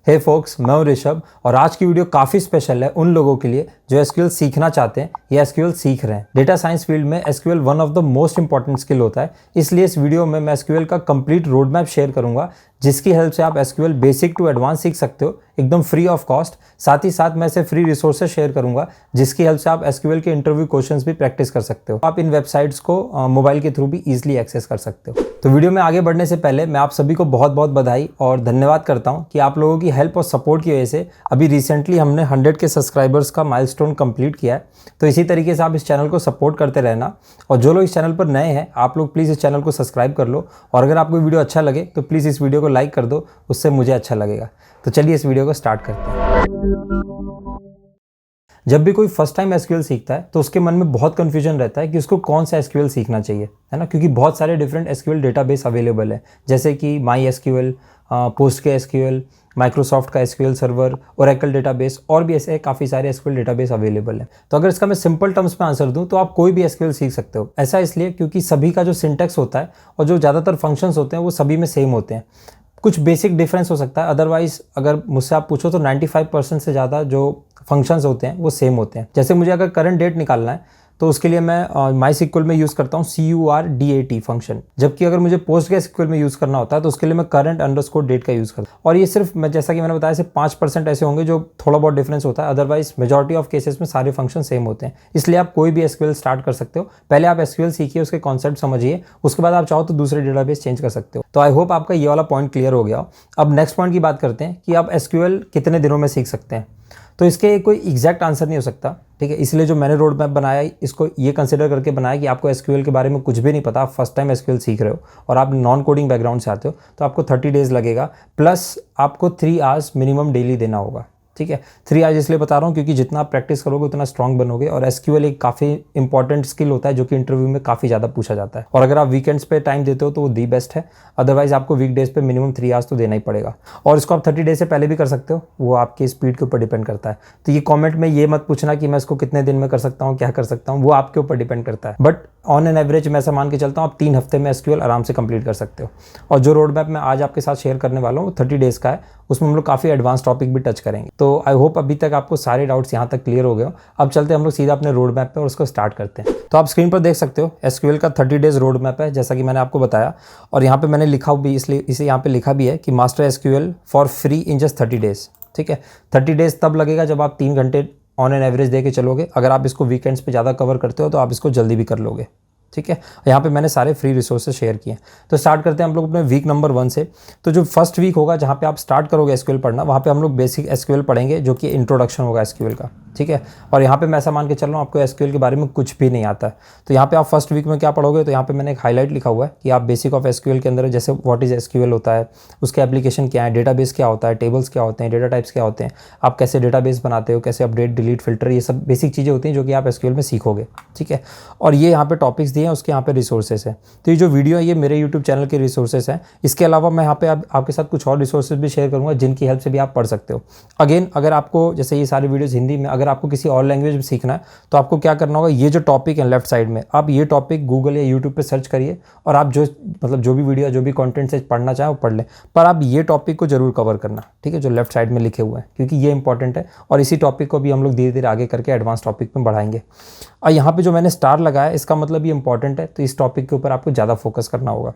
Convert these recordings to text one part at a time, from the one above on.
हे focus, मैं हूं ऋषभ और आज की वीडियो काफ़ी स्पेशल है उन लोगों के लिए जो एसक्यूएल सीखना चाहते हैं या एसक्यूएल सीख रहे हैं। डेटा साइंस फील्ड में SQL one of the most important skill होता है, इसलिए इस वीडियो में मैं एसक्यूएल का कंप्लीट रोड मैप शेयर करूंगा जिसकी हेल्प से आप एसक्यूएल बेसिक टू एडवांस सीख सकते हो एकदम फ्री ऑफ कॉस्ट। साथ ही साथ मैं ऐसे फ्री रिसोर्सेज शेयर करूंगा जिसकी हेल्प से आप एसक्यूएल के इंटरव्यू क्वेश्चंस भी प्रैक्टिस कर सकते हो। आप इन वेबसाइट्स को मोबाइल के थ्रू भी इजीली एक्सेस कर सकते हो। तो वीडियो में आगे बढ़ने से पहले मैं आप सभी को बहुत बहुत बधाई और धन्यवाद करता हूं कि आप लोगों की हेल्प और सपोर्ट की वजह से अभी रिसेंटली हमने 100 के सब्सक्राइबर्स का माइलस्टोन कंप्लीट किया है। तो इसी तरीके से आप इस चैनल को सपोर्ट करते रहना और जो लोग इस चैनल पर नए हैं आप लोग प्लीज़ इस चैनल को सब्सक्राइब कर लो और अगर आपको वीडियो अच्छा लगे तो प्लीज़ इस वीडियो को लाइक कर दो, उससे मुझे अच्छा लगेगा। तो चलिए इस वीडियो को स्टार्ट करते हैं। जब भी कोई फर्स्ट टाइम एसक्यूएल सीखता है तो उसके मन में बहुत कंफ्यूजन रहता है कि उसको कौन सा एसक्यूएल सीखना चाहिए, है ना, क्योंकि बहुत सारे डिफरेंट एसक्यूएल डेटाबेस अवेलेबल है जैसे कि माई एसक्यूएल, पोस्टग्रेसक्यूएल, माइक्रोसॉफ्ट का एसक्यूएल सर्वर, ओरेकल डेटाबेस और भी ऐसे काफ़ी सारे एसक्यूएल डेटाबेस अवेलेबल है। तो अगर इसका मैं सिंपल टर्म्स में आंसर दूं तो आप कोई भी एसक्यूएल सीख सकते हो। ऐसा इसलिए क्योंकि सभी का जो सिंटैक्स होता है और जो ज़्यादातर फंक्शंस होते हैं वो सभी में सेम होते हैं। कुछ बेसिक डिफरेंस हो सकता है, अदरवाइज अगर मुझसे आप पूछो तो 95% से ज़्यादा जो फंक्शंस होते हैं वो सेम होते हैं। जैसे मुझे अगर करंट डेट निकालना है तो उसके लिए मैं माई सिक्वल में यूज़ करता हूँ CURDAT फंक्शन, जबकि अगर मुझे पोस्टग्रेसक्यूएल में यूज़ करना होता है तो उसके लिए मैं करंट अंडरस्कोर डेट का यूज़ करता हूँ। और ये सिर्फ मैं जैसा कि मैंने बताया सिर्फ 5% ऐसे होंगे जो थोड़ा बहुत डिफरेंस होता है, अदरवाइज मेजॉरिटी ऑफ केसेस में सारे फंक्शन सेम होते हैं। इसलिए आप कोई भी एसक्यूएल स्टार्ट कर सकते हो। पहले आप एसक्यूएल सीखिए, उसके कॉन्सेप्ट समझिए, उसके बाद आप चाहो तो दूसरे डेटाबेस चेंज कर सकते हो। तो आई होप आपका ये वाला पॉइंट क्लियर हो गया हो। अब नेक्स्ट पॉइंट की बात करते हैं कि आप एसक्यूएल कितने दिनों में सीख सकते हैं। तो इसके कोई एग्जैक्ट आंसर नहीं हो सकता, ठीक है। इसलिए जो मैंने रोड मैप बनाया इसको ये कंसिडर करके बनाया कि आपको एसक्यूएल के बारे में कुछ भी नहीं पता, आप फर्स्ट टाइम एसक्यूएल सीख रहे हो और आप नॉन कोडिंग बैकग्राउंड से आते हो तो आपको 30 डेज लगेगा, प्लस आपको 3 आवर्स मिनिमम डेली देना होगा, ठीक है। 3 आवर्स इसलिए बता रहा हूँ क्योंकि जितना आप प्रैक्टिस करोगे उतना स्ट्रांग बनोगे और एसक्यूएल एक काफ़ी इंपॉर्टेंट स्किल होता है जो कि इंटरव्यू में काफ़ी ज़्यादा पूछा जाता है। और अगर आप वीकेंड्स पे टाइम देते हो तो वो दी बेस्ट है, अदरवाइज आपको वीकडेज पे मिनिमम 3 आवर्स तो देना ही पड़ेगा। और इसको आप 30 डेज से पहले भी कर सकते हो, वो आपकी स्पीड के ऊपर डिपेंड करता है। तो ये कॉमेंट में ये मत पूछना कि मैं इसको कितने दिन में कर सकता हूँ, क्या कर सकता हूँ, वो आपके ऊपर डिपेंड करता है। बट ऑन एन एवरेज मैं ऐसा मान के चलता हूँ आप 3 हफ्ते में एसक्यूएल आराम से कंप्लीट कर सकते हो। और जो रोड मैप मैं आज आपके साथ शेयर करने वाला हूँ 30 डेज का है, उसमें हम लोग काफ़ी एडवांस टॉपिक भी टच करेंगे। तो आई होप अभी तक आपको सारे डाउट्स यहाँ तक क्लियर हो गए हो। अब चलते हैं हम लोग सीधा अपने रोड मैप पे और उसको स्टार्ट करते हैं। तो आप स्क्रीन पर देख सकते हो एसक्यूएल का 30 डेज रोड मैप है जैसा कि मैंने आपको बताया, और यहाँ पे मैंने लिखा भी इसलिए इसे यहाँ पे लिखा भी है कि master SQL for free in just 30 days, ठीक है। 30 डेज तब लगेगा जब आप 3 घंटे ऑन एन एवरेज दे के चलोगे। अगर आप इसको वीकेंड्स पे ज़्यादा कवर करते हो तो आप इसको जल्दी भी कर लोगे, ठीक है। यहाँ पे मैंने सारे फ्री रिसोर्सेज शेयर किए हैं। तो स्टार्ट करते हैं हम लोग अपने वीक नंबर 1 से। तो जो फर्स्ट वीक होगा जहाँ पे आप स्टार्ट करोगे एसक्यूएल पढ़ना, वहाँ पे हम लोग बेसिक एसक्यूएल पढ़ेंगे जो कि इंट्रोडक्शन होगा एसक्यूएल का, ठीक है। और यहाँ पे मैं ऐसा मान के चल रहा हूँ आपको एसक्यूएल के बारे में कुछ भी नहीं आता है। तो यहाँ पे आप फर्स्ट वीक में क्या पढ़ोगे, तो यहाँ पे मैंने एक हाईलाइट लिखा हुआ है कि आप बेसिक ऑफ एसक्यूएल के अंदर जैसे व्हाट इज एसक्यूएल होता है, उसके एप्लीकेशन क्या है, डेटाबेस क्या होता है, टेबल्स क्या होते हैं, डेटा टाइप्स क्या होते हैं, आप कैसे डेटाबेस बनाते हो, कैसे अपडेट डिलीट फिल्टर, ये सब बेसिक चीज़ें होती हैं जो कि आप एसक्यूएल में सीखोगे, ठीक है। और ये यहाँ पे टॉपिक्स दिए हैं, उसके यहाँ पे रिसोर्सेज है। तो ये जो वीडियो है ये मेरे यूट्यूब चैनल के रिसोर्सेज हैं। इसके अलावा मैं यहाँ पे आपके साथ कुछ और रिसोर्सेज भी शेयर करूँगा जिनकी हेल्प से भी आप पढ़ सकते हो। अगेन अगर आपको जैसे ये सारी वीडियोस हिंदी में, अगर आपको किसी और लैंग्वेज में सीखना है तो आपको क्या करना होगा, ये जो टॉपिक है लेफ्ट साइड में, आप ये टॉपिक गूगल या यूट्यूब पे सर्च करिए और आप जो भी वीडियो जो भी कंटेंट से पढ़ना चाहें वो पढ़ लें, पर आप ये टॉपिक को जरूर कवर करना, ठीक है, जो लेफ्ट साइड में लिखे हुए हैं, क्योंकि ये इंपॉर्टेंट है और इसी टॉपिक को भी हम लोग धीरे धीरे आगे करके एडवांस टॉपिक में बढ़ाएंगे। और यहाँ पे जो मैंने स्टार लगाया इसका मतलब ये इंपॉर्टेंट है, तो इस टॉपिक के ऊपर आपको ज़्यादा फोकस करना होगा।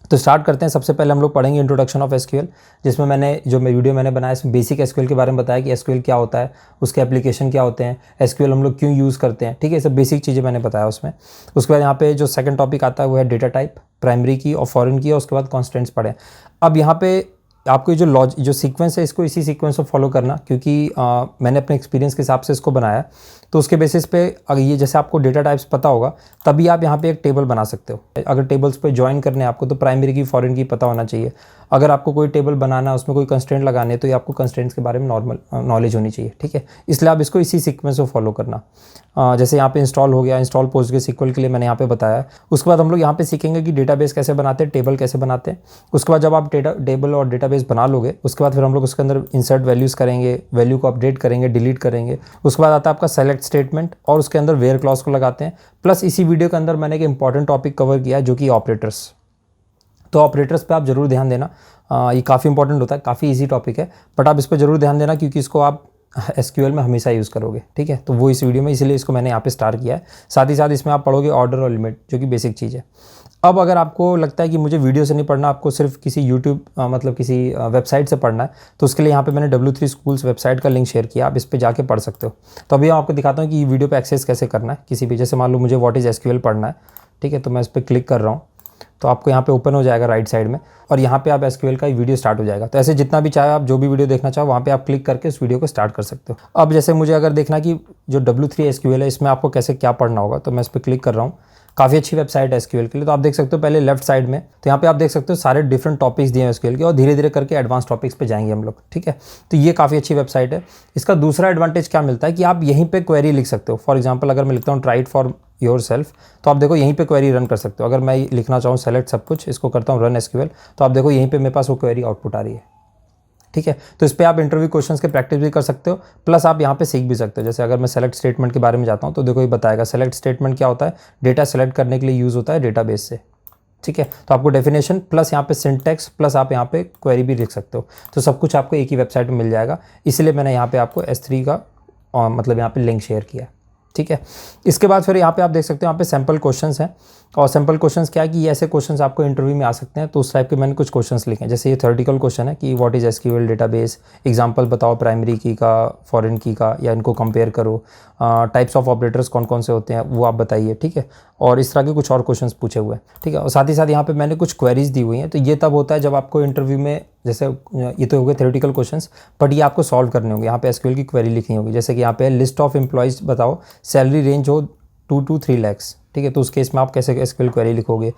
तो स्टार्ट करते हैं। सबसे पहले हम लोग पढ़ेंगे इंट्रोडक्शन ऑफ एसक्यूएल, जिसमें वीडियो मैंने बनाया इसमें बेसिक एसक्यूएल के बारे में बताया कि एसक्यूएल क्या होता है, उसके एप्लीकेशन क्या होते हैं, एसक्यूएल हम लोग क्यों यूज़ करते हैं, ठीक है, सब बेसिक चीज़ें मैंने बताया उसमें। उसके बाद यहाँ पे जो सेकंड टॉपिक आता है वो है डेटा टाइप, प्राइमरी की और फॉरेन की, और उसके बाद कॉन्स्टेंट्स पढ़े। अब यहाँ पे आपको जो सीक्वेंस है इसको इसी सीक्वेंस को फॉलो करना, क्योंकि मैंने अपने एक्सपीरियंस के हिसाब से इसको बनाया। तो उसके बेसिस पे अगर ये जैसे आपको डेटा टाइप्स पता होगा तभी आप यहाँ पे एक टेबल बना सकते हो। अगर टेबल्स पे ज्वाइन करने आपको तो प्राइमरी की फॉरेन की पता होना चाहिए। अगर आपको कोई टेबल बनाना है उसमें कोई कंस्ट्रेंट लगाने तो ये आपको कंस्ट्रेंट्स के बारे में नॉर्मल नॉलेज होनी चाहिए, ठीक है। इसलिए आप इसको इसी सीक्वेंस को फॉलो करना। जैसे यहाँ पे इंस्टॉल हो गया, इंस्टॉल पोस्टग्रेसक्यूएल के लिए मैंने यहाँ पे बताया। उसके बाद हम लोग यहाँ पे सीखेंगे कि डेटाबेस कैसे बनाते हैं, टेबल कैसे बनाते हैं। उसके बाद जब आप टेबल और डेटाबेस बना लोगे उसके बाद फिर हम लोग उसके अंदर इंसर्ट वैल्यूज़ करेंगे, वैल्यू को अपडेट करेंगे, डिलीट करेंगे। उसके बाद आता है आपका सेलेक्ट स्टेटमेंट और उसके अंदर वेयर क्लॉज को लगाते हैं। प्लस इसी वीडियो के अंदर मैंने एक इंपॉर्टेंट टॉपिक कवर किया है जो कि ऑपरेटर्स। तो ऑपरेटर्स पे आप जरूर ध्यान देना। ये काफ़ी इंपॉर्टेंट होता है, काफ़ी ईजी टॉपिक है, बट आप इस पर ज़रूर ध्यान देना क्योंकि इसको आप एसक्यूएल में हमेशा यूज़ करोगे, ठीक है। तो वो इस वीडियो में इसलिए इसको मैंने यहाँ पे स्टार्ट किया है। साथ ही साथ इसमें आप पढ़ोगे ऑर्डर और लिमिट, जो कि बेसिक चीज़ है। अब अगर आपको लगता है कि मुझे वीडियो से नहीं पढ़ना, आपको सिर्फ किसी यूट्यूब मतलब किसी वेबसाइट से पढ़ना है, तो उसके लिए यहाँ पे मैंने W3 स्कूल्स वेबसाइट का लिंक शेयर किया, आप इस पे जाके पढ़ सकते हो। तो अभी आपको दिखाता हूँ कि वीडियो पे एक्सेस कैसे करना है किसी भी, जैसे मान लो मुझे व्हाट इज़ एसक्यूएल पढ़ना है, ठीक है। तो मैं इस पर क्लिक कर रहा हूँ, तो आपको यहाँ पे ओपन हो जाएगा राइट साइड में, और यहाँ पे आप एसक्यूएल का वीडियो स्टार्ट हो जाएगा। तो ऐसे जितना भी चाहे आप जो भी वीडियो देखना चाहो वहाँ पे आप क्लिक करके उस वीडियो को स्टार्ट कर सकते हो। अब जैसे मुझे अगर देखना कि जो W3 एसक्यूएल है इसमें आपको कैसे क्या पढ़ना होगा, तो मैं इस पर क्लिक कर रहा हूँ। काफ़ी अच्छी वेबसाइट है एसक्यूएल के लिए। तो आप देख सकते हो पहले लेफ्ट साइड में, तो यहाँ पे आप देख सकते हो सारे डिफरेंट टॉपिक्स दिए हैं एसक्यूएल के, और धीरे धीरे करके एडवांस टॉपिक्स पे जाएंगे हम लोग, ठीक है। तो ये काफ़ी अच्छी वेबसाइट है। इसका दूसरा एडवांटेज क्या मिलता है कि आप यहीं पे क्वेरी लिख सकते हो। फॉर एग्जांपल अगर मैं लिखता हूँ try it for your self, तो आप देखो यहीं पे क्वेरी रन कर सकते हो। अगर मैं लिखना चाहूँ सेलेक्ट सब कुछ, इसको करता हूँ रन एसक्यूएल, तो आप देखो यहीं पे मेरे पास वो क्वेरी आउटपुट आ रही है, ठीक है। तो इस पर आप इंटरव्यू क्वेश्चंस के प्रैक्टिस भी कर सकते हो, प्लस आप यहाँ पे सीख भी सकते हो। जैसे अगर मैं सेलेक्ट स्टेटमेंट के बारे में जाता हूँ, तो देखो ये बताएगा सेलेक्ट स्टेटमेंट क्या होता है, डेटा सेलेक्ट करने के लिए यूज़ होता है डेटाबेस से, ठीक है। तो आपको डेफिनेशन प्लस यहाँ पे सिंटैक्स प्लस आप यहाँ पे क्वेरी भी लिख सकते हो। तो सब कुछ आपको एक ही वेबसाइट में मिल जाएगा, इसलिए मैंने यहाँ पे आपको S3 का मतलब यहाँ पे लिंक शेयर किया, ठीक है। इसके बाद फिर यहाँ पे आप देख सकते हो यहाँ पे सैम्पल क्वेश्चंस हैं, और सैम्पल क्वेश्चंस क्या है कि ये ऐसे क्वेश्चंस आपको इंटरव्यू में आ सकते हैं। तो उस टाइप के मैंने कुछ क्वेश्चंस लिखे हैं। जैसे ये थ्योरेटिकल क्वेश्चन है कि what is SQL database, example बताओ प्राइमरी की का, फॉरेन की का, या इनको कंपेयर करो, टाइप्स ऑफ ऑपरेटर्स कौन कौन से होते हैं वो आप बताइए, ठीक है। और इस तरह के कुछ और क्वेश्चंस पूछे हुए हैं, ठीक है। और साथ ही साथ यहाँ पे मैंने कुछ क्वेरीज दी हुई हैं। तो ये तब होता है जब आपको इंटरव्यू में, जैसे ये तो हो गए थ्योरेटिकल क्वेश्चंस, बट ये आपको सॉल्व करने होंगे। यहाँ पे एसक्यूएल की क्वेरी लिखनी होगी, जैसे कि यहाँ पे लिस्ट ऑफ एम्प्लॉयज़ बताओ, सैलरी रेंज हो 2 to 3 lakhs, ठीक है। तो उस केस में आप कैसे एसक्यूएल क्वेरी लिखोगे।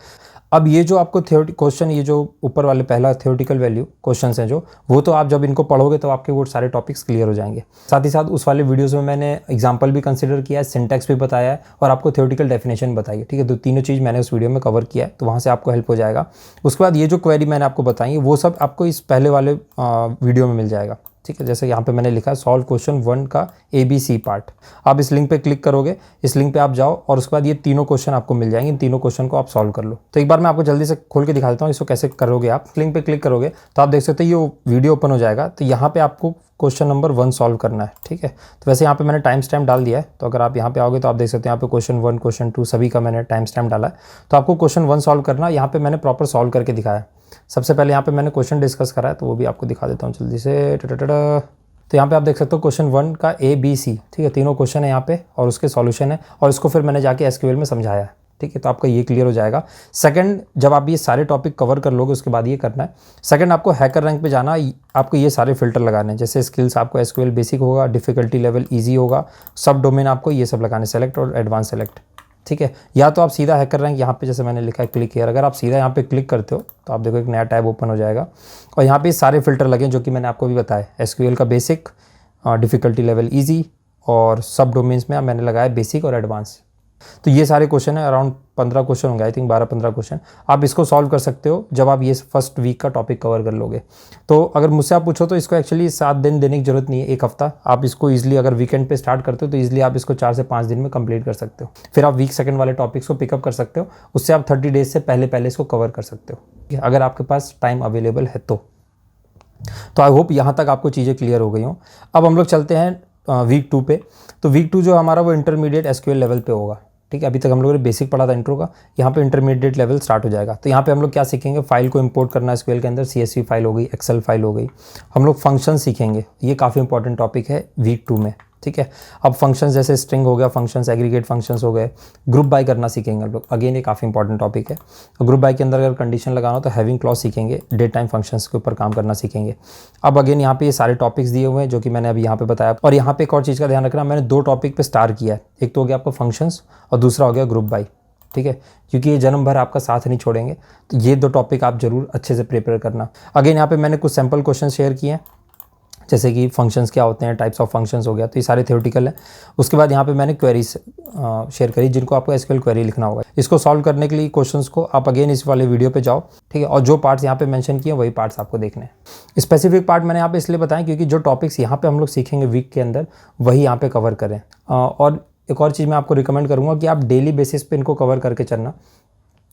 अब ये जो आपको क्वेश्चन, ये जो ऊपर वाले पहला थ्योरेटिकल वैल्यू क्वेश्चंस हैं जो, वो तो आप जब इनको पढ़ोगे तो आपके वो सारे टॉपिक्स क्लियर हो जाएंगे। साथ ही साथ उस वाले वीडियोस में मैंने एग्जांपल भी कंसीडर किया है, सिंटैक्स भी बताया है, और आपको थ्योरेटिकल डेफिनेशन बताई है, ठीक है। तो तीनों चीज़ मैंने उस वीडियो में कवर किया है, तो वहाँ से आपको हेल्प हो जाएगा। उसके बाद ये जो क्वेरी मैंने आपको बताई है वो सब आपको इस पहले वाले वीडियो में मिल जाएगा, ठीक है। जैसे यहाँ पे मैंने लिखा है सॉल्व क्वेश्चन 1 का ABC पार्ट। आप इस लिंक पे क्लिक करोगे, इस लिंक पे आप जाओ, और उसके बाद ये तीनों क्वेश्चन आपको मिल जाएंगे। इन तीनों क्वेश्चन को आप सॉल्व कर लो। तो एक बार मैं आपको जल्दी से खोल के दिखा देता हूँ इसको कैसे करोगे। आप लिंक पे क्लिक करोगे तो आप देख सकते हो ये वीडियो ओपन हो जाएगा। तो यहाँ पे आपको क्वेश्चन नंबर 1 सॉल्व करना है, ठीक है। तो वैसे यहाँ पे मैंने टाइम स्टैम्प डाल दिया है, तो अगर आप यहाँ पे आओगे तो आप देख सकते हैं यहाँ पे क्वेश्चन 1 क्वेश्चन 2 सभी का मैंने टाइम स्टैम्प डाला है। तो आपको क्वेश्चन 1 सॉल्व करना, यहाँ पे मैंने प्रॉपर सॉल्व करके दिखाया। सबसे पहले यहाँ पे मैंने क्वेश्चन डिस्कस करा है, तो वो भी आपको दिखा देता हूँ जल्दी से। तो यहाँ पे आप देख सकते हो क्वेश्चन 1 का ABC, ठीक है। तीनों क्वेश्चन है यहाँ पे और उसके सॉल्यूशन है, और इसको फिर मैंने जाके एसक्यूएल में समझाया है, ठीक है। तो आपका ये क्लियर हो जाएगा। सेकंड, जब आप ये सारे टॉपिक कवर कर लोगे उसके बाद ये करना है। सेकंड, आपको हैकर रैंक पे जाना, आपको ये सारे फिल्टर लगाने हैं। जैसे स्किल्स आपको एसक्यूएल बेसिक होगा, डिफिकल्टी लेवल ईजी होगा, सब डोमेन आपको ये सब लगाने, सेलेक्ट और एडवांस सेलेक्ट, ठीक है। या तो आप सीधा हैकर रैंक यहाँ पे जैसे मैंने लिखा है क्लिक हियर, अगर आप सीधा यहाँ पे क्लिक करते हो तो आप देखो एक नया टैब ओपन हो जाएगा, और यहाँ पे सारे फिल्टर लगे जो कि मैंने आपको भी बताया। एसक्यूएल का बेसिक, डिफ़िकल्टी लेवल इजी, और सब डोमेन्स में मैंने लगाया बेसिक और एडवांस। तो ये सारे क्वेश्चन है, अराउंड 15 क्वेश्चन होंगे, आई थिंक 12-15 क्वेश्चन। आप इसको सॉल्व कर सकते हो जब आप ये फर्स्ट वीक का टॉपिक कवर कर लोगे। तो अगर मुझसे आप पूछो तो इसको एक्चुअली 7 दिन देने की जरूरत नहीं है, 1 हफ्ता। आप इसको ईजिली अगर वीकेंड पे स्टार्ट करते हो तो ईजिली आप इसको 4 से 5 दिन में कंप्लीट कर सकते हो। फिर आप वीक सेकंड वाले टॉपिक्स को पिकअप कर सकते हो, उससे आप 30 डेज से पहले इसको कवर कर सकते हो, अगर आपके पास टाइम अवेलेबल है तो आई होप यहाँ तक आपको चीज़ें क्लियर हो गई हों। अब हम लोग चलते हैं वीक 2 पे। तो वीक 2 जो हमारा वो इंटरमीडिएट एसक्यूएल लेवल पे होगा, ठीक है। अभी तक हम लोगों ने बेसिक पढ़ा था इंट्रो का, यहाँ पे इंटरमीडिएट लेवल स्टार्ट हो जाएगा। तो यहाँ पे हम लोग क्या सीखेंगे, फाइल को इंपोर्ट करना एसक्यूएल के अंदर, CSV फाइल हो गई, एक्सेल फाइल हो गई। हम लोग फंक्शन सीखेंगे, ये काफ़ी इंपॉर्टेंट टॉपिक है वीक 2 में, ठीक है। अब फंक्शंस जैसे स्ट्रिंग हो गया, फंक्शंस एग्रीगेट फंक्शंस हो गए, ग्रुप बाय करना सीखेंगे हम लोग, अगेन ये काफ़ी इंपॉर्टेंट टॉपिक है। ग्रुप बाय के अंदर अगर कंडीशन लगाना हो तो हैविंग क्लॉज सीखेंगे, डेट टाइम फंक्शंस के ऊपर काम करना सीखेंगे। अब अगेन यहाँ पे ये सारे टॉपिक्स दिए हुए हैं जो कि मैंने अभी यहाँ पे बताया। और यहाँ पे एक और चीज़ का ध्यान रखना, मैंने 2 टॉपिक पे स्टार किया है, एक तो हो गया आपका फंक्शंस और दूसरा हो गया ग्रुप बाय, ठीक है। क्योंकि ये जन्म भर आपका साथ नहीं छोड़ेंगे, तो ये 2 टॉपिक आप जरूर अच्छे से प्रिपेयर करना। अगेन यहाँ पे मैंने कुछ सैम्पल क्वेश्चन शेयर किए हैं, जैसे कि फंक्शंस क्या होते हैं, टाइप्स ऑफ फंक्शंस हो गया, तो ये सारे थ्योरेटिकल है। उसके बाद यहाँ पे मैंने क्वेरीज शेयर करी जिनको आपको एसक्यूएल क्वेरी लिखना होगा। इसको सॉल्व करने के लिए क्वेश्चंस को आप अगेन इस वाले वीडियो पे जाओ, ठीक है। और जो पार्ट्स यहाँ पे मेंशन किए वही पार्ट्स आपको देखने हैं। स्पेसिफिक पार्ट मैंने यहाँ पे इसलिए बताया क्योंकि जो टॉपिक्स यहाँ पे हम लोग सीखेंगे वीक के अंदर वही यहाँ पे कवर करें। और एक और चीज़ मैं आपको रिकमेंड करूँगा कि आप डेली बेसिस पे इनको कवर करके चलना।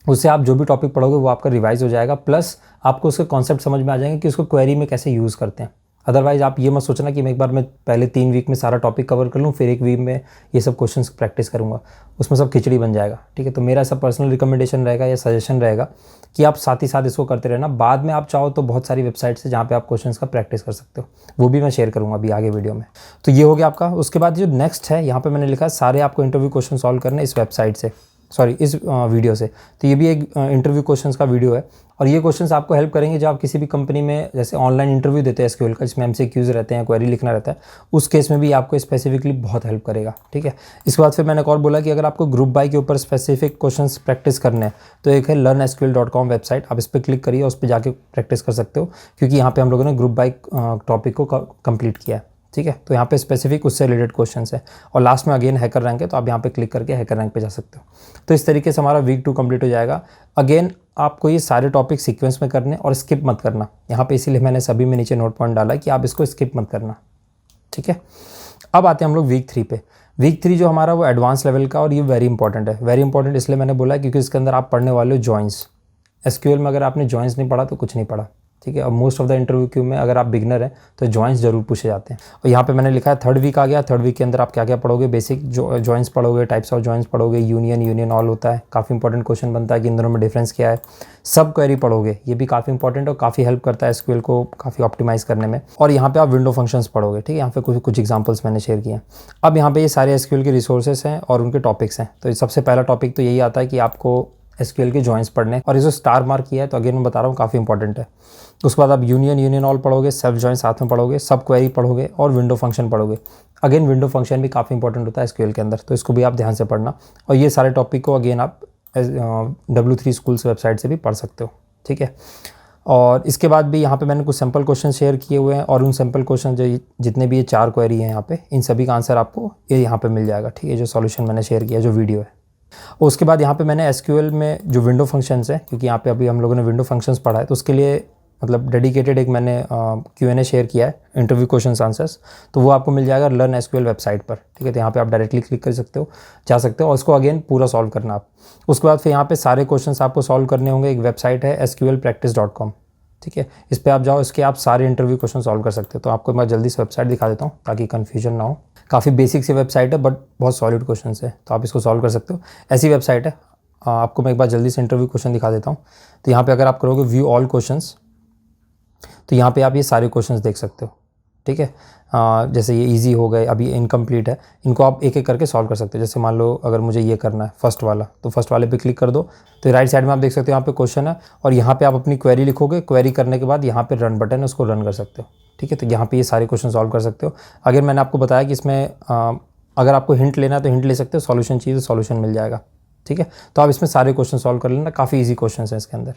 उससे आप जो भी टॉपिक पढ़ोगे वो आपका रिवाइज हो जाएगा, प्लस आपको उसके कॉन्सेप्ट समझ में आ जाएंगे कि उसको क्वेरी में कैसे यूज़ करते हैं। अदरवाइज आप ये मत सोचना कि मैं पहले 3 वीक में सारा टॉपिक कवर कर लूँ, फिर 1 वीक में ये सब क्वेश्चंस प्रैक्टिस करूँगा, उसमें सब खिचड़ी बन जाएगा। ठीक है, तो मेरा ऐसा पर्सनल रिकमेंडेशन रहेगा या सजेशन रहेगा कि आप साथ ही साथ इसको करते रहना। बाद में आप चाहो तो बहुत सारी वेबसाइट्स है जहाँ पे आप क्वेश्चंस का प्रैक्टिस कर सकते हो, वो भी मैं शेयर करूँगा अभी आगे वीडियो में। तो ये हो गया आपका। उसके बाद जो नेक्स्ट है, यहाँ पर मैंने लिखा सारे आपको इंटरव्यू क्वेश्चन सॉल्व करने इस वेबसाइट से, सॉरी इस वीडियो से। तो ये भी एक इंटरव्यू क्वेश्चंस का वीडियो है, और ये क्वेश्चंस आपको हेल्प करेंगे जब आप किसी भी कंपनी में जैसे ऑनलाइन इंटरव्यू देते हैं एसक्यूएल का, जिसमें एमसीक्यूज रहते हैं, क्वेरी लिखना रहता है, उस केस में भी आपको स्पेसिफिकली बहुत हेल्प करेगा। ठीक है, इसके बाद फिर मैंने एक और बोला कि अगर आपको ग्रुप बाय के ऊपर स्पेसिफिक क्वेश्चंस प्रैक्टिस करने हैं तो एक है learnsql.com वेबसाइट, आप इस पर क्लिक करिए, उस पर जाके प्रैक्टिस कर सकते हो, क्योंकि यहाँ पर हम लोगों ने ग्रुप बाय टॉपिक को कंप्लीट किया है। ठीक है, तो यहाँ पे स्पेसिफिक उससे रिलेटेड क्वेश्चंस है, और लास्ट में अगेन हैकर रैंक है, तो आप यहाँ पे क्लिक करके हैकर रैंक पे जा सकते हो। तो इस तरीके से हमारा वीक 2 कंप्लीट हो जाएगा। अगेन आपको ये सारे टॉपिक सीक्वेंस में करने और स्किप मत करना यहाँ पे, इसीलिए मैंने सभी में नीचे नोट पॉइंट डाला है कि आप इसको स्किप मत करना। ठीक है, अब आते हैं हम लोग वीक 3 पे। वीक 3 जो हमारा वो एडवांस लेवल का, और ये वेरी इंपॉर्टेंट है। वेरी इंपॉर्टेंट इसलिए मैंने बोला क्योंकि इसके अंदर आप पढ़ने वाले हो जॉइंस। एसक्यूएल में अगर आपने जॉइंस नहीं पढ़ा तो कुछ नहीं पढ़ा। ठीक है, और most of the interview Q में अगर आप बिगनर हैं तो जॉइंट्स जरूर पूछे जाते हैं। और यहाँ पे मैंने लिखा है 3rd वीक आ गया। 3rd वीक के अंदर आप क्या क्या पढ़ोगे, बेसिक जॉइंट्स पढ़ोगे, टाइप्स ऑफ जॉइंट्स पढ़ोगे, यूनियन ऑल होता है, काफ़ी इंपॉर्टेंट क्वेश्चन बनता है कि इन दोनों में डिफरेंस क्या है। सब क्वेरी पढ़ोगे, ये भी काफ़ी इंपॉर्टेंट और काफ़ी हेल्प करता है एसक्यूएल को काफ़ी ऑप्टिमाइज़ करने में। और यहाँ पे आप विंडो फंक्शंस पढ़ोगे। ठीक है, यहाँ पे कुछ एग्जांपल्स मैंने शेयर किए हैं। अब यहाँ पे ये सारे एसक्यूएल के रिसोर्सेस हैं और उनके टॉपिक्स हैं। तो सबसे पहला टॉपिक तो यही आता है कि आपको एसक्यूएल के जॉइंट्स पढ़ने, और इसे स्टार मार्क किया है तो अगेन मैं बता रहा हूँ काफ़ी इंपॉर्टेंट है। उसके बाद आप यूनियन ऑल पढ़ोगे, सेल्फ जॉइंट साथ में पढ़ोगे, सब क्वेरी पढ़ोगे और विंडो फंक्शन पढ़ोगे। अगेन विंडो फंक्शन भी काफ़ी इंपॉर्टेंट होता है एसक्यूएल के अंदर, तो इसको भी आप ध्यान से पढ़ना। और ये सारे टॉपिक को अगेन आप W3 स्कूल्स वेबसाइट से भी पढ़ सकते हो। ठीक है, और इसके बाद भी यहाँ पे मैंने कुछ सिंपल क्वेश्चन शेयर किए हुए हैं, और उन सिंपल क्वेश्चन जो जितने भी ये 4 क्वेरी हैं यहाँ पे, इन सभी का आंसर आपको ये यहाँ पे मिल जाएगा। ठीक है, जो सॉल्यूशन मैंने शेयर किया, जो वीडियो है। उसके बाद यहाँ पे मैंने एसक्यूएल में जो विंडो फंक्शंस है, क्योंकि यहाँ पे अभी हम लोगों ने विंडो फंक्शंस पढ़ा है, तो उसके लिए मतलब डेडिकेटेड एक मैंने Q&A शेयर किया है, इंटरव्यू क्वेश्चंस आंसर्स, तो वो आपको मिल जाएगा लर्न एसक्यूएल वेबसाइट पर। ठीक है, तो यहाँ पे आप डायरेक्टली क्लिक कर सकते हो, जा सकते हो, और उसको अगेन पूरा सॉल्व करना आप। उसके बाद फिर यहाँ पे सारे क्वेश्चंस आपको सॉल्व करने होंगे। एक वेबसाइट है sqlpractice.com। ठीक है, इस पर आप जाओ, इसके आप सारे इंटरव्यू क्वेश्चन सॉल्व कर सकते हो। तो आपको मैं जल्दी से वेबसाइट दिखा देता हूँ ताकि कन्फ्यूजन ना हो। काफ़ी बेसिक सी वेबसाइट है बट बहुत सॉलिड क्वेश्चन है, तो आप इसको सॉल्व कर सकते हो। ऐसी वेबसाइट है। आपको मैं एक बार जल्दी से इंटरव्यू क्वेश्चन दिखा देता हूँ। तो यहाँ पे अगर आप करोगे व्यू ऑल क्वेश्चंस, तो यहाँ पे आप ये सारे क्वेश्चंस देख सकते हो। ठीक है, जैसे ये इजी हो गए, अभी इनकम्प्लीट है, इनको आप एक एक करके सॉल्व कर सकते हो। जैसे मान लो अगर मुझे ये करना है फर्स्ट वाला, तो फर्स्ट वाले पे क्लिक कर दो, तो राइट साइड में आप देख सकते हो यहाँ पे क्वेश्चन है, और यहाँ पे आप अपनी क्वेरी लिखोगे। क्वेरी करने के बाद यहाँ पे रन बटन है, उसको रन कर सकते हो। ठीक है, तो यहाँ पे ये सारे क्वेश्चन सॉल्व कर सकते हो। अगर मैंने आपको बताया कि इसमें अगर आपको हिंट लेना है तो हिंट ले सकते हो, सॉल्यूशन चाहिए तो सॉल्यूशन मिल जाएगा। ठीक है, तो आप इसमें सारे क्वेश्चन सॉल्व कर लेना, काफ़ी ईजी क्वेश्चन है इसके अंदर।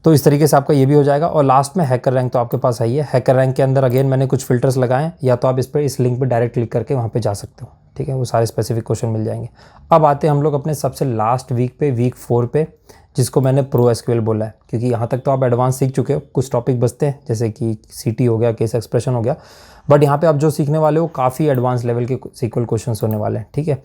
तो इस तरीके से आपका ये भी हो जाएगा। और लास्ट में हैकर रैंक तो आपके पास आई है। हैकर रैंक के अंदर अगेन मैंने कुछ फिल्टर्स लगाए, या तो आप इस लिंक पे डायरेक्ट क्लिक करके वहाँ पे जा सकते हो। ठीक है, वो सारे स्पेसिफिक क्वेश्चन मिल जाएंगे। अब आते हैं हम लोग अपने सबसे लास्ट वीक पे, वीक 4 पे, जिसको मैंने प्रो एसक्यूएल बोला है, क्योंकि यहाँ तक तो आप एडवांस सीख चुके हो। कुछ टॉपिक बचते हैं जैसे कि सीटी हो गया, केस एक्सप्रेशन हो गया, बट यहाँ पे आप जो सीखने वाले हो काफ़ी एडवांस लेवल के सीक्वल क्वेश्चंस होने वाले हैं। ठीक है,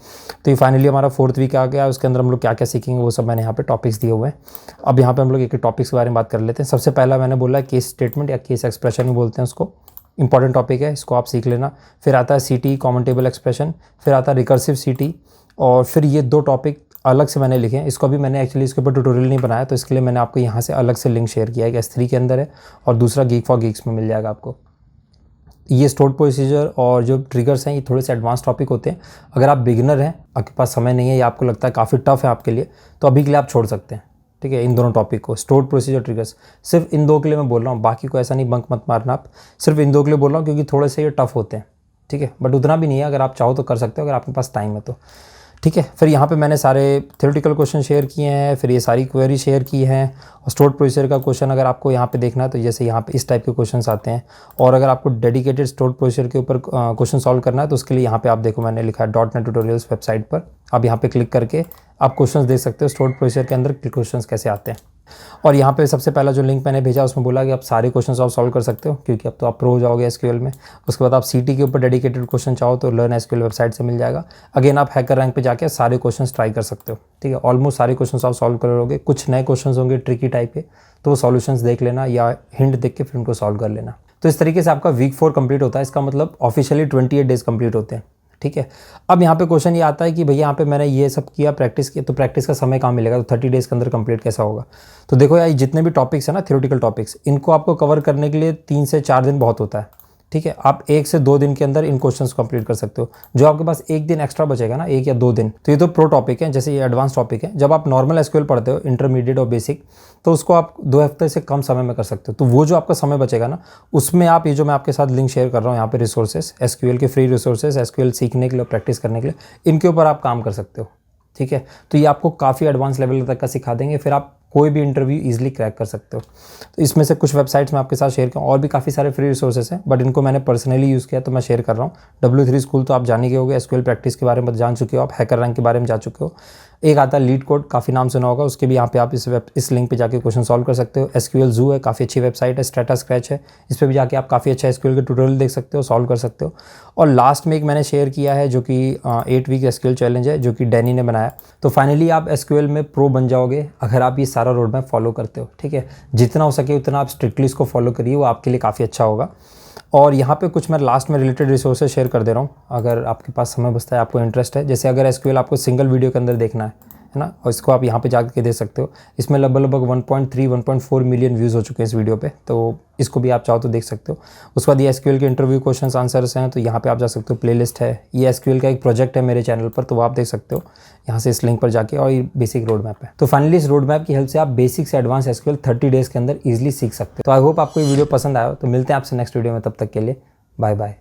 तो ये फाइनली हमारा 4th वीक आ गया। उसके अंदर हम लोग क्या क्या सीखेंगे वो सब मैंने यहाँ पे टॉपिक्स दिए हुए हैं। अब यहाँ पे हम लोग एक टॉपिक्स के बारे में बात कर लेते हैं। सबसे पहला मैंने बोला केस स्टेटमेंट या केस एक्सप्रेशन ही बोलते हैं उसको। इंपॉर्टेंट टॉपिक है, इसको आप सीख लेना। फिर आता है सीटी, कॉमन टेबल एक्सप्रेशन, फिर आता है रिकर्सिव सीटी, और फिर ये 2 टॉपिक अलग से मैंने लिखे हैं। इसको अभी मैंने एक्चुअली इसके ऊपर ट्यूटोरियल नहीं बनाया, तो इसके लिए मैंने आपको यहाँ से अलग से लिंक शेयर किया है। S3 के अंदर है, और दूसरा गीक फॉर गीक्स में मिल जाएगा आपको। ये स्टोर्ड प्रोसीजर और जो ट्रिगर्स हैं ये थोड़े से एडवांस टॉपिक होते हैं। अगर आप बिगिनर हैं, आपके पास समय नहीं है, या आपको लगता है काफ़ी टफ है आपके लिए, तो अभी के लिए आप छोड़ सकते हैं। ठीक है, इन दोनों टॉपिक को, स्टोर्ड प्रोसीजर, ट्रिगर्स, सिर्फ इन 2 के लिए मैं बोल रहा हूँ। बाकी को ऐसा नहीं बंक मत मारना आप, सिर्फ इन 2 के लिए बोल रहा हूँ क्योंकि थोड़े से ये टफ होते हैं। ठीक है, बट उतना भी नहीं है, अगर आप चाहो तो कर सकते हो, अगर आपके पास टाइम है तो। ठीक है, फिर यहाँ पे मैंने सारे थ्योरेटिकल क्वेश्चन शेयर किए हैं, फिर ये सारी क्वेरी शेयर की हैं। और स्टोर्ड प्रोसीजर का क्वेश्चन अगर आपको यहाँ पे देखना है तो जैसे यहाँ पे इस टाइप के क्वेश्चंस आते हैं। और अगर आपको डेडिकेटेड स्टोर्ड प्रोसीजर के ऊपर क्वेश्चन सॉल्व करना है तो उसके लिए यहाँ पे आप देखो मैंने लिखा है .NET ट्यूटोरियल्स वेबसाइट पर। आप यहाँ पे क्लिक करके आप क्वेश्चन देख सकते हो स्टोर्ड प्रोसीजर के अंदर क्वेश्चन कैसे आते हैं। और यहाँ पे सबसे पहला जो लिंक मैंने भेजा उसमें बोला कि आप सारे क्वेश्चन आप सॉल्व कर सकते हो, क्योंकि अब तो आप प्रो हो जाओगे एसक्यूएल में। उसके बाद आप सीटी के ऊपर डेडिकेटेड क्वेश्चन चाहो तो लर्न एसक्यूएल वेबसाइट से मिल जाएगा। अगेन आप हैकर रैंक पे जाके सारे क्वेश्चन ट्राई कर सकते हो, ठीक है। ऑलमोस्ट सारे क्वेश्चन आप सॉल्व कर लोगे। कुछ नए क्वेश्चन होंगे ट्रिकी टाइप के, तो वो सॉल्यूशंस देख लेना या हिंट देख के फिर उनको सॉल्व कर लेना। तो इस तरीके से आपका वीक 4 कंप्लीट होता है। इसका मतलब ऑफिशियली 28 डेज कंप्लीट होते हैं, ठीक है। अब यहाँ पे क्वेश्चन ये आता है कि भैया यहाँ पे मैंने ये सब किया, प्रैक्टिस किया, तो प्रैक्टिस का समय कहाँ मिलेगा, तो 30 डेज़ के अंदर कंप्लीट कैसा होगा। तो देखो यार, जितने भी टॉपिक्स हैं ना थ्योरेटिकल टॉपिक्स, इनको आपको कवर करने के लिए 3 से 4 दिन बहुत होता है, ठीक है। आप 1 से 2 दिन के अंदर इन क्वेश्चंस कंप्लीट कर सकते हो। जो आपके पास 1 दिन एक्स्ट्रा बचेगा ना, 1 या 2 दिन, तो ये तो प्रो टॉपिक है, जैसे ये एडवांस टॉपिक है। जब आप नॉर्मल एसक्यूएल पढ़ते हो, इंटरमीडिएट और बेसिक, तो उसको आप 2 हफ्ते से कम समय में कर सकते हो। तो वो जो आपका समय बचेगा ना, उसमें आप ये जो मैं आपके साथ लिंक शेयर कर रहा हूँ यहाँ पे, रिसोर्सेज, एसक्यूएल के फ्री रिसोर्सेज, एसक्यूएल सीखने के लिए, प्रैक्टिस करने के लिए, इनके ऊपर आप काम कर सकते हो, ठीक है। तो ये आपको काफ़ी एडवांस लेवल तक का सिखा देंगे, फिर आप कोई भी इंटरव्यू इजीली क्रैक कर सकते हो। तो इसमें से कुछ वेबसाइट्स मैं आपके साथ शेयर करूँ, और भी काफ़ी सारे फ्री रिसोर्सेज हैं, बट इनको मैंने पर्सनली यूज़ किया तो मैं शेयर कर रहा हूँ। W3 स्कूल तो आप जान ही गए होगे, एसक्यूएल प्रैक्टिस के बारे में जान चुके हो, आप हैकर रैंक के बारे में जा चुके हो। एक आता है लीड कोड, काफ़ी नाम सुना होगा, उसके भी यहाँ पे आप इस लिंक पे जाके क्वेश्चन सॉल्व कर सकते हो। एसक्यूएल जू है, काफ़ी अच्छी वेबसाइट है। स्ट्रेटा स्क्रैच है, इस पर भी जाके आप काफ़ी अच्छा एसक्यूएल के ट्यूटोरियल देख सकते हो, सॉल्व कर सकते हो। और लास्ट में एक मैंने शेयर किया है जो कि 8 वीक एसक्यूएल चैलेंज है, जो कि डैनी ने बनाया। तो फाइनली आप एसक्यूएल में प्रो बन जाओगे अगर आप ये सारा रोड मैप फॉलो करते हो, ठीक है। जितना हो सके उतना आप स्ट्रिक्टली इसको फॉलो करिए, वो आपके लिए काफ़ी अच्छा होगा। और यहाँ पे कुछ मैं लास्ट में रिलेटेड रिसोर्सेज शेयर कर दे रहा हूँ, अगर आपके पास समय बचता है, आपको इंटरेस्ट है। जैसे अगर एसक्यूएल आपको सिंगल वीडियो के अंदर देखना है ना, और इसको आप यहाँ पे जाके देख सकते हो। इसमें लगभग 1.4 मिलियन व्यूज़ हो चुके हैं इस वीडियो पे, तो इसको भी आप चाहो तो देख सकते हो। उसके बाद ये एसक्यूएल के इंटरव्यू क्वेश्चंस आंसर्स हैं, तो यहाँ पे आप जा सकते हो। प्लेलिस्ट है, ये एसक्यूएल का एक प्रोजेक्ट है मेरे चैनल पर, तो वो आप देख सकते हो यहाँ से इस लिंक पर जाके। और ये बेसिक रोड मैप है। तो फाइनली इस रोड मैप की हेल्प से आप बेसिक से एडवांस एसक्यूएल 30 डेज़ के अंदर ईजिली सीख सकते हो। तो आई होप आपको ये वीडियो पसंद आया हो। तो मिलते हैं आपसे नेक्स्ट वीडियो में, तब तक के लिए बाय बाय।